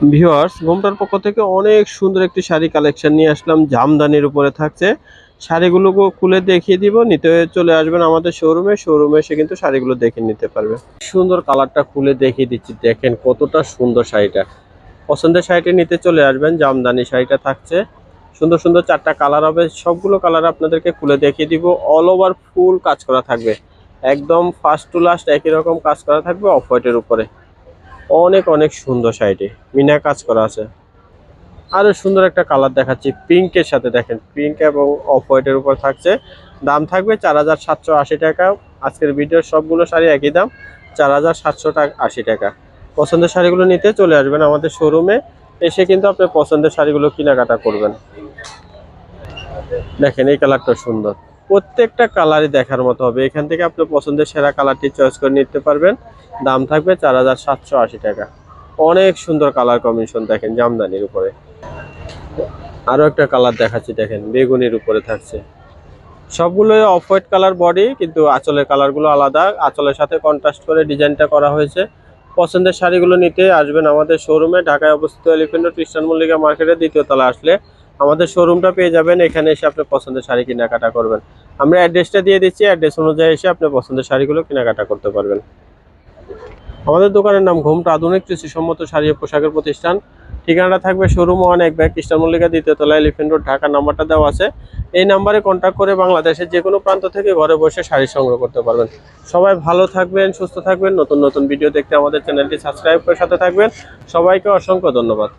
Viewers, ঘোমটার পক্ষ থেকে অনেক সুন্দর একটি শাড়ি কালেকশন নিয়ে আসলাম, জামদানির উপরে থাকছে। শাড়িগুলো খুলে দেখিয়ে দিব, নিতে চলে আসবেন আমাদের শোরুমে এসে কিন্তু শাড়িগুলো দেখে নিতে পারবেন। সুন্দর কালারটা খুলে দেখিয়ে দিচ্ছি, দেখেন কতটা সুন্দর শাড়িটা। পছন্দের শাড়িটি নিতে চলে আসবেন, জামদানি শাড়িটা থাকছে। সুন্দর সুন্দর 4টা কালার হবে, সবগুলো কালার আপনাদেরকে খুলে দেখিয়ে দিব। অল ওভার ফুল কাজ করা থাকবে, একদম ফার্স্ট টু লাস্ট একই রকম কাজ করা থাকবে অফ হোয়াইটের উপরে। অনেক অনেক সুন্দর শাড়িটি, মিনা কাজ করা আছে। আরো সুন্দর একটা কালার দেখাচ্ছি পিঙ্কের সাথে, দেখেন পিঙ্ক এবং অফ হোয়াইটের উপর থাকছে। দাম থাকবে 4780 টাকা। আজকের ভিডিওর সবগুলো শাড়ি একই দাম, 4780 টাকা। পছন্দের শাড়িগুলো নিতে চলে আসবেন আমাদের শোরুমে, এসে কিন্তু আপনি পছন্দের শাড়িগুলো কেনাকাটা করবেন। দেখেন এই কালারটা সুন্দর, প্রত্যেকটা কালারই দেখার মতো হবে। এখান থেকে আপনি পছন্দের সেরা কালারটি চয়েস করে নিতে পারবেন। দাম থাকবে 4780 টাকা। অনেক সুন্দর কালার কম্বিনেশন, দেখেন জামদানির উপরে। আরো একটা কালার দেখাচ্ছি, দেখেন বেগুনির উপরে থাকছে। সবগুলো অফ হোয়াইট কালার বডি, কিন্তু আঁচলের কালারগুলো আলাদা, আঁচলের সাথে কন্ট্রাস্ট করে ডিজাইনটা করা হয়েছে। পছন্দের শাড়িগুলো নিতে আসবেন আমাদের শোরুমে, ঢাকায় অবস্থিত এলিফ্যান্ট রোড খ্রিস্টান মল্লিকা মার্কেটের 2য় তলা আসলে আমাদের শোরুমটা পেয়ে যাবেন। এখানে এসে আপনি পছন্দের শাড়ি কেনাকাটা করবেন। আমরা অ্যাড্রেসটা দিয়ে দিচ্ছি, অ্যাড্রেস অনুযায়ী এসে আপনি পছন্দের শাড়িগুলো কেনাকাটা করতে পারবেন। আমাদের দোকানের নাম ঘোমটা আধুনিক কৃষিসম্মত শাড়ি ও পোশাকের প্রতিষ্ঠান। ঠিকানাটা থাকবে শোরুম 1 খ্রিস্টান মল্লিকা 2য় তলা এলিফ্যান্ট রোড ঢাকা। নাম্বারটা দেওয়া আছে, এই নাম্বারে কন্ট্যাক্ট করে বাংলাদেশের যে কোনো প্রান্ত থেকে ঘরে বসে শাড়ি সংগ্রহ করতে পারবেন। সবাই ভালো থাকবেন, সুস্থ থাকবেন। নতুন নতুন ভিডিও দেখতে আমাদের চ্যানেলটি সাবস্ক্রাইব করে সাথে থাকবেন। সবাইকে অসংখ্য ধন্যবাদ।